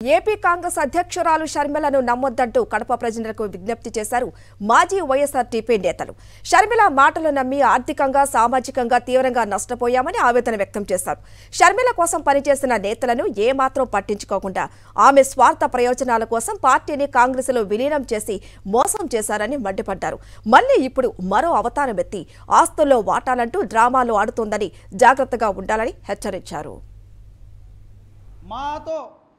AP Congress అధ్యక్షురాలు షర్మిలను నమ్మొద్దంటూ కడప ప్రజలకు విజ్ఞప్తి చేశారు మాజీ వైఎస్ఆర్టీపీ నేతలు. షర్మిల మాటలు నమ్మి ఆర్థికంగా సామాజికంగా తీవ్రంగా నష్టపోయామని ఆవేదన వ్యక్తం చేశారు. షర్మిల కోసం పనిచేసిన నేతలను ఏమాత్రం పట్టించుకోకుండా ఆమె స్వార్థ ప్రయోజనాల కోసం పార్టీని కాంగ్రెస్లో విలీనం చేసి మోసం చేశారని మండిపడ్డారు. మళ్లీ ఇప్పుడు మరో అవతారం ఎత్తి ఆస్తుల్లో వాటాలంటూ డ్రామాలు ఆడుతోందని జాగ్రత్తగా ఉండాలని హెచ్చరించారు. మాతో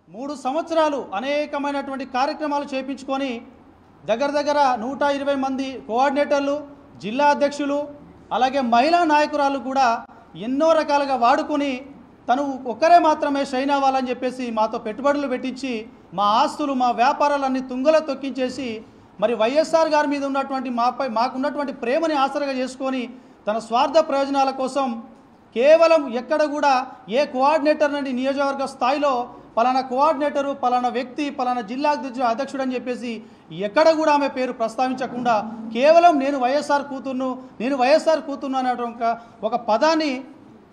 3 సంవత్సరాలు అనేకమైనటువంటి కార్యక్రమాలు చేయించుకొని దగ్గర 120 మంది కోఆర్డినేటర్లు, జిల్లా అధ్యక్షులు, అలాగే మహిళా నాయకురాలు కూడా ఎన్నో రకాలుగా వాడుకొని తను ఒక్కరే మాత్రమే షైన్ అవ్వాలని చెప్పేసి మాతో పెట్టుబడులు పెట్టించి మా ఆస్తులు మా వ్యాపారాలన్నీ తుంగలో తొక్కించేసి మరి వైఎస్ఆర్ గారి మీద ఉన్నటువంటి మాకున్నటువంటి ప్రేమని ఆసరగా చేసుకొని తన స్వార్థ ప్రయోజనాల కోసం కేవలం ఎక్కడ కూడా ఏ కోఆర్డినేటర్ నుండి నియోజకవర్గ స్థాయిలో పలానా కోఆర్డినేటరు, పలానా వ్యక్తి, పలానా జిల్లా అధ్యక్షుడు అని చెప్పేసి ఎక్కడ కూడా ఆమె పేరు ప్రస్తావించకుండా కేవలం నేను వైఎస్ఆర్ కూతుర్ను అనే ఒక పదాన్ని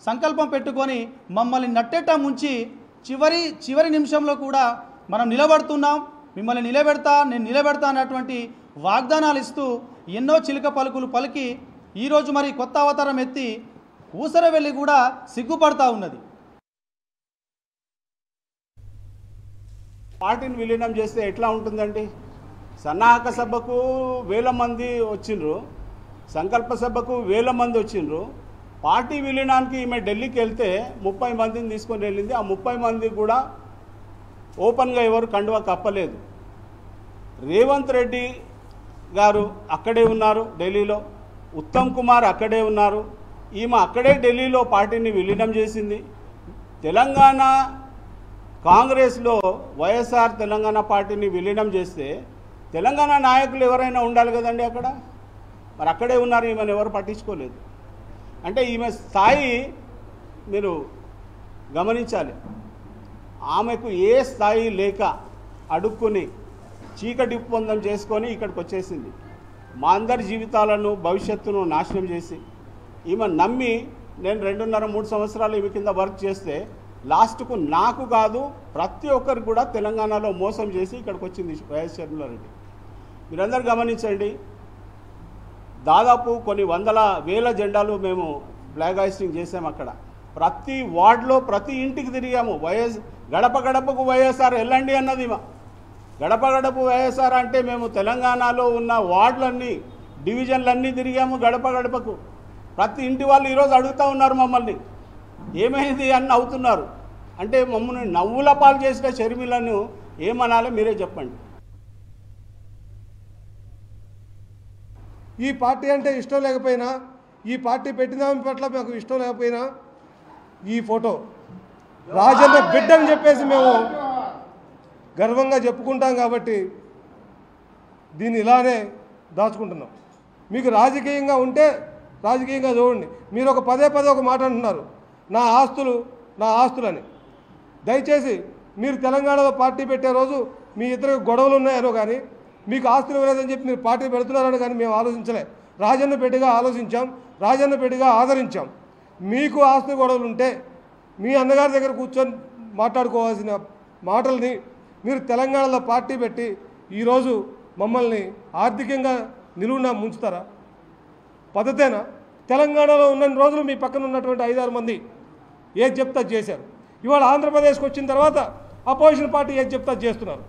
సంకల్పం పెట్టుకొని మమ్మల్ని నట్టేట ముంచి చివరి నిమిషంలో కూడా మనం నిలబడుతున్నాం, మిమ్మల్ని నేను నిలబెడతా అన్నటువంటి వాగ్దానాలు ఇస్తూ ఎన్నో చిలుక పలుకులు పలికి ఈరోజు మరి కొత్త అవతారం ఎత్తి ఊసర వెళ్ళి కూడా సిగ్గుపడతా ఉన్నది. పార్టీని విలీనం చేస్తే ఎట్లా ఉంటుందండి? సన్నాహక సభకు 1000 మంది వచ్చిండ్రు, సంకల్ప సభకు 1000 మంది వచ్చిండ్రు. పార్టీ విలీనానికి ఈమె ఢిల్లీకి వెళ్తే 30 మందిని తీసుకొని వెళ్ళింది. ఆ 30 మంది కూడా ఓపెన్గా ఎవరు కండువా కప్పలేదు. రేవంత్ రెడ్డి గారు అక్కడే ఉన్నారు ఢిల్లీలో, ఉత్తమ్ కుమార్ అక్కడే ఉన్నారు. ఈమె అక్కడే ఢిల్లీలో పార్టీని విలీనం చేసింది. తెలంగాణ కాంగ్రెస్లో వైఎస్ఆర్ తెలంగాణ పార్టీని విలీనం చేస్తే తెలంగాణ నాయకులు ఎవరైనా ఉండాలి కదండి అక్కడ. మరి అక్కడే ఉన్నారు, ఈమెను ఎవరు పట్టించుకోలేదు. అంటే ఈమె స్థాయి మీరు గమనించాలి. ఆమెకు ఏ స్థాయి లేక అడుక్కుని చీకటి ఒప్పందం చేసుకొని ఇక్కడికి వచ్చేసింది. మా అందరి జీవితాలను భవిష్యత్తును నాశనం చేసి ఈమె నమ్మి నేను 2.5-3 సంవత్సరాలు ఈమె కింద వర్క్ చేస్తే లాస్ట్కు నాకు కాదు ప్రతి ఒక్కరికి కూడా తెలంగాణలో మోసం చేసి ఇక్కడికి వచ్చింది వైఎస్ షర్మిలారెడ్డి. మీరందరూ గమనించండి, దాదాపు కొన్ని వందల వేల జెండాలు మేము ఫ్లాగ్ హాయిస్టింగ్ చేసాము అక్కడ. ప్రతి వార్డులో ప్రతి ఇంటికి తిరిగాము. గడప గడపకు వైఎస్ఆర్ వెళ్ళండి అన్నది. గడప గడప వైఎస్ఆర్ అంటే మేము తెలంగాణలో ఉన్న వార్డులన్నీ డివిజన్లన్నీ తిరిగాము గడప గడపకు. ప్రతి ఇంటి వాళ్ళు ఈరోజు అడుగుతూ ఉన్నారు మమ్మల్ని ఏమైంది అని అవుతున్నారు. అంటే మమ్మల్ని నవ్వుల పాలు చేసిన షర్మిలను ఏమనాలో మీరే చెప్పండి. ఈ పార్టీ అంటే ఇష్టం లేకపోయినా, ఈ పార్టీ పెట్టిన పట్ల మాకు ఇష్టం లేకపోయినా ఈ ఫోటో రాజన్న బిడ్డ అని చెప్పేసి మేము గర్వంగా చెప్పుకుంటాం కాబట్టి దీన్ని ఇలానే దాచుకుంటున్నాం. మీకు రాజకీయంగా ఉంటే రాజకీయంగా చూడండి. మీరు ఒక పదే ఒక మాట అంటున్నారు, నా ఆస్తులని. దయచేసి మీరు తెలంగాణలో పార్టీ పెట్టే రోజు మీ ఇద్దరికి గొడవలు ఉన్నాయనో కానీ మీకు ఆస్తులు ఇవ్వలేదని చెప్పి మీరు పార్టీ పెడుతున్నారని కానీ మేము ఆలోచించలే. రాజన్న పెట్టిగా ఆలోచించాం, రాజన్న పెట్టిగా ఆదరించాం. మీకు ఆస్తి గొడవలు ఉంటే మీ అన్నగారి దగ్గర కూర్చొని మాట్లాడుకోవాల్సిన మాటల్ని మీరు తెలంగాణలో పార్టీ పెట్టి ఈరోజు మమ్మల్ని ఆర్థికంగా నిలువున ముంచుతారా? పద్ధతేనా? తెలంగాణలో ఉన్న రోజులు మీ పక్కన ఉన్నటువంటి 5-6 మంది ఏది చెప్తా చేశారు. ఇవాళ ఆంధ్రప్రదేశ్కి వచ్చిన తర్వాత అపోజిషన్ పార్టీ ఏది చెప్తా చేస్తున్నారు.